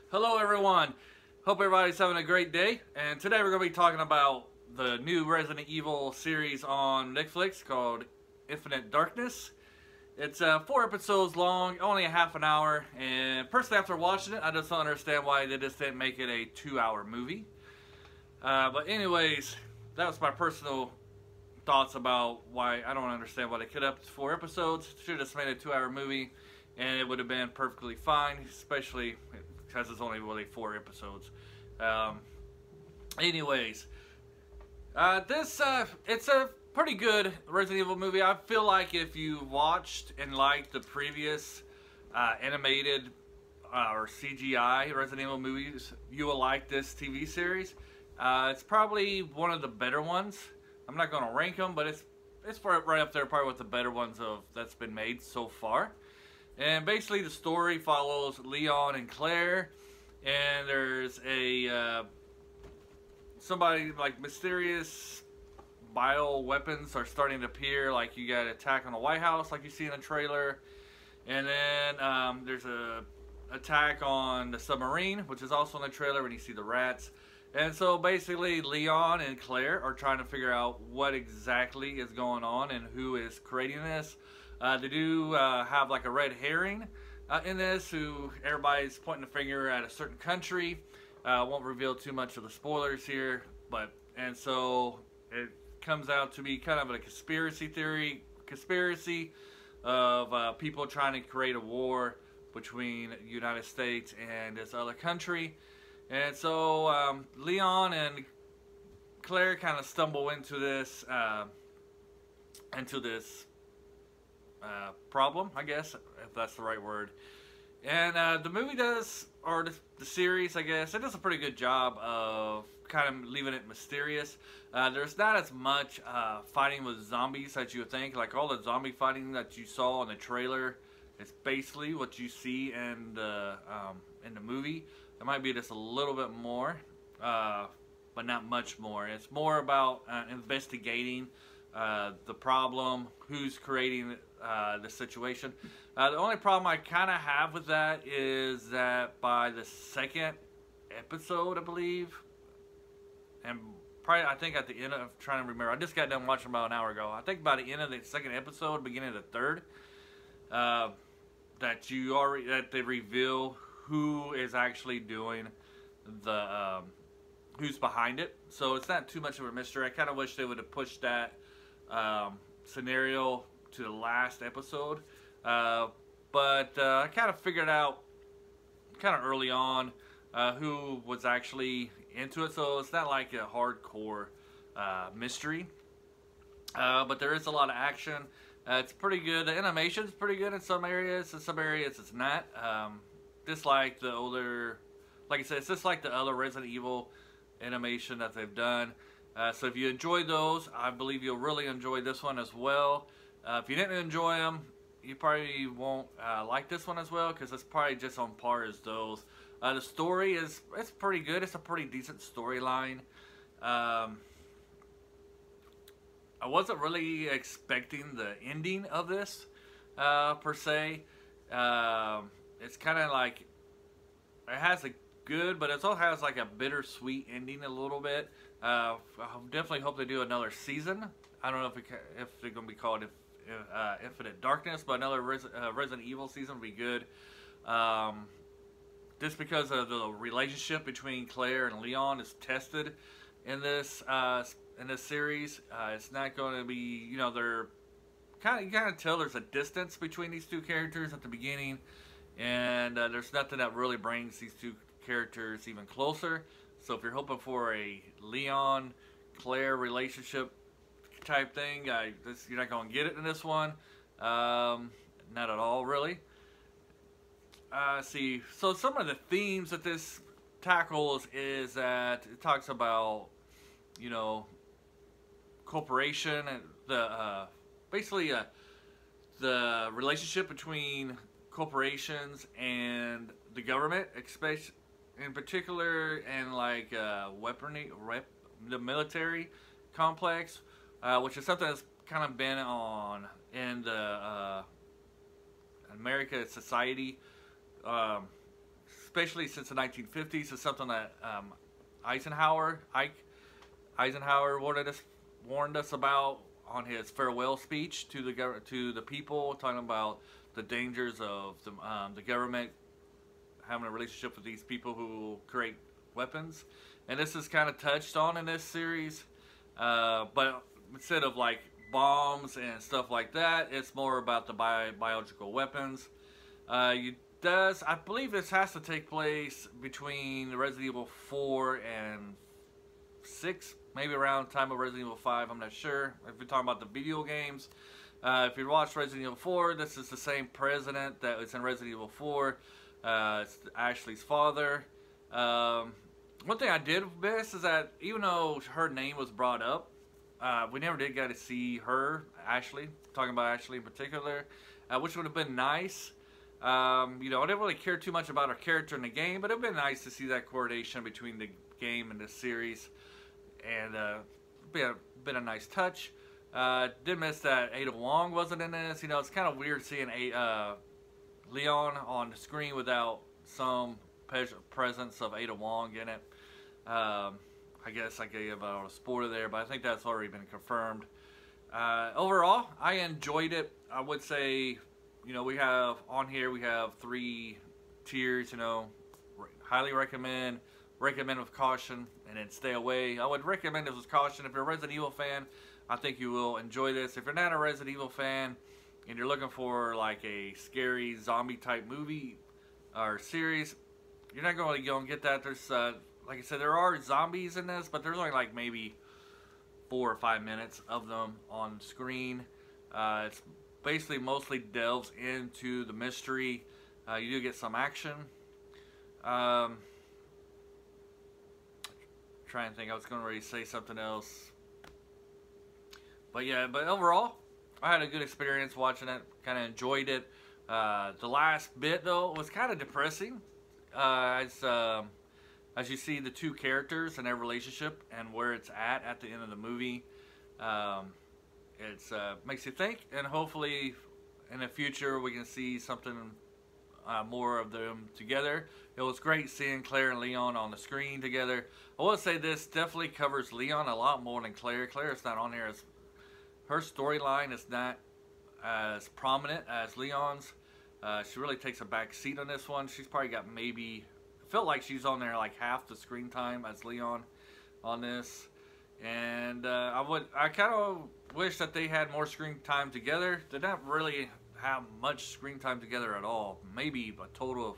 Hello everyone, hope everybody's having a great day, and today we're going to be talking about the new Resident Evil series on Netflix called Infinite Darkness. It's 4 episodes long, only a half an hour, and personally after watching it I just don't understand why they just didn't make it a 2-hour movie. But anyways, that was my personal thoughts about why I don't understand why they cut up 4 episodes. Should have just made a 2-hour movie and it would have been perfectly fine, especially because it's only really 4 episodes. Anyways, it's a pretty good Resident Evil movie. I feel like if you watched and liked the previous animated or CGI Resident Evil movies, you will like this TV series. It's probably one of the better ones. I'm not going to rank them, but it's right up there, probably with the better ones that's been made so far. And basically the story follows Leon and Claire, and there's a somebody like mysterious bioweapons are starting to appear, like you got an attack on the White House like you see in the trailer, and then there's a attack on the submarine, which is also in the trailer when you see the rats. And so basically Leon and Claire are trying to figure out what exactly is going on and who is creating this. They do have like a red herring in this, who everybody's pointing the finger at a certain country. Won't reveal too much of the spoilers here, and so it comes out to be kind of a conspiracy of people trying to create a war between the United States and this other country. And so Leon and Claire kind of stumble into this problem, I guess, if that's the right word. And the movie does, or the series, I guess, it does a pretty good job of kind of leaving it mysterious. There's not as much fighting with zombies as you would think. Like all the zombie fighting that you saw in the trailer, it's basically what you see in the movie. There might be just a little bit more, but not much more. It's more about investigating the problem, who's creating the situation. The only problem I kind of have with that is that by the second episode, I believe, and probably I think at the end of, trying to remember, I just got done watching about an hour ago. I think by the end of the second episode, beginning of the third, that they reveal who is actually doing the who's behind it. So it's not too much of a mystery. I kind of wish they would have pushed that scenario to the last episode, but I kind of figured out kind of early on who was actually into it, so it's not like a hardcore mystery, but there is a lot of action. It's pretty good. The animation's pretty good in some areas it's not. Just like the older, like I said, it's just like the other Resident Evil animation that they've done. So if you enjoyed those, I believe you'll really enjoy this one as well. If you didn't enjoy them, you probably won't like this one as well, because it's probably just on par as those. The story it's pretty good. It's a pretty decent storyline. I wasn't really expecting the ending of this per se. It's kind of like, it has a good, but it also has like a bittersweet ending a little bit. I definitely hope they do another season. I don't know if they're going to be called Infinite Darkness, but another Resident Evil season would be good. Just because of the relationship between Claire and Leon is tested in this series. It's not going to be, you know, you kind of tell there's a distance between these two characters at the beginning, and there's nothing that really brings these two characters even closer. So if you're hoping for a Leon-Claire relationship type thing, you're not going to get it in this one. Not at all, really. See, so some of the themes that this tackles is that it talks about, you know, corporation and basically the relationship between corporations and the government, especially in particular, and like weaponry, the military complex, which is something that's kind of been on in the America society, especially since the 1950s, is something that Ike Eisenhower warned us about on his farewell speech to the people, talking about the dangers of the government having a relationship with these people who create weapons. And this is kind of touched on in this series, but instead of like bombs and stuff like that, it's more about the biological weapons. I believe this has to take place between Resident Evil 4 and 6, maybe around time of Resident Evil 5, I'm not sure. If you're talking about the video games, if you watch Resident Evil 4, this is the same president that was in Resident Evil 4. It's Ashley's father. One thing I did miss is that even though her name was brought up, we never did get to see her, Ashley, talking about Ashley in particular, which would have been nice. You know, I didn't really care too much about her character in the game, but it would have been nice to see that coordination between the game and the series, and been a nice touch. Did miss that Ada Wong wasn't in this. You know, it's kind of weird seeing Leon on the screen without some presence of Ada Wong in it. I guess I gave out a spoiler there, but I think that's already been confirmed. Overall, I enjoyed it. I would say, you know, we have 3 tiers, you know, highly recommend with caution, and then stay away. I would recommend this with caution. If you're a Resident Evil fan, I think you will enjoy this. If you're not a Resident Evil fan and you're looking for like a scary zombie type movie or series, you're not going to go and get that. There's like I said, there are zombies in this, but there's only like maybe 4 or 5 minutes of them on screen. It's basically mostly delves into the mystery. You do get some action. Trying to think, I was going to already say something else. But yeah, but overall, I had a good experience watching it. Kind of enjoyed it. The last bit, though, was kind of depressing. As you see the 2 characters and their relationship and where it's at the end of the movie. It makes you think, and hopefully in the future we can see something more of them together. It was great seeing Claire and Leon on the screen together. I will say this definitely covers Leon a lot more than Claire. Claire is not on here. Her storyline is not as prominent as Leon's. She really takes a back seat on this one. She's probably got maybe, felt like she's on there like half the screen time as Leon on this. And I kind of wish that they had more screen time together. They don't really have much screen time together at all. Maybe a total of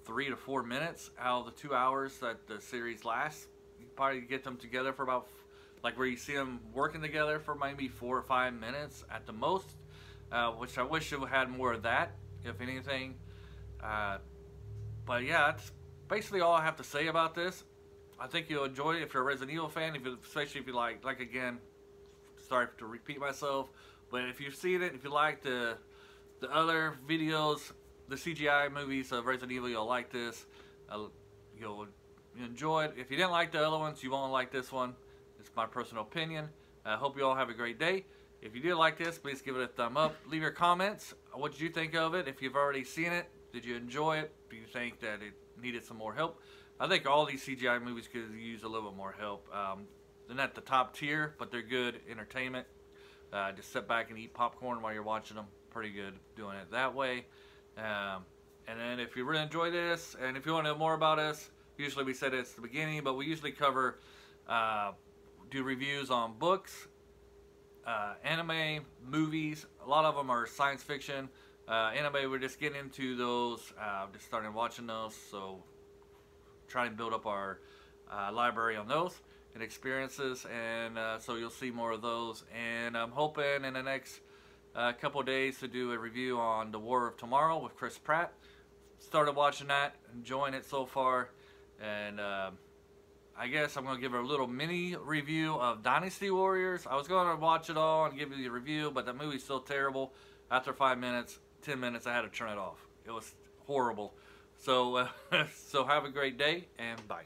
3 to 4 minutes out of the 2 hours that the series lasts. You can probably get them together for about, like where you see them working together for maybe 4 or 5 minutes at the most. Which I wish it had more of that, if anything. But yeah, that's basically all I have to say about this. I think you'll enjoy it if you're a Resident Evil fan, especially if you like again, sorry to repeat myself, but if you've seen it, if you like the other videos, the CGI movies of Resident Evil, you'll like this. You'll enjoy it. If you didn't like the other ones, you won't like this one. It's my personal opinion. I hope you all have a great day. If you did like this, please give it a thumb up. Leave your comments. What did you think of it? If you've already seen it, did you enjoy it? Do you think that it needed some more help? I think all these CGI movies could use a little bit more help. They're not the top tier, but they're good entertainment. Just sit back and eat popcorn while you're watching them. Pretty good doing it that way. And then if you really enjoy this, and if you want to know more about us, usually we said it's the beginning, but we usually cover, do reviews on books, anime, movies. A lot of them are science fiction. Anime, we're just getting into those, just starting watching those, so trying to build up our library on those and experiences, and so you'll see more of those. And I'm hoping in the next couple of days to do a review on The War of Tomorrow with Chris Pratt. Started watching that, enjoying it so far, and I guess I'm going to give a little mini review of Dynasty Warriors. I was going to watch it all and give you the review, but the movie's so terrible. After 5 minutes, 10 minutes, I had to turn it off. It was horrible. So, so have a great day, and bye.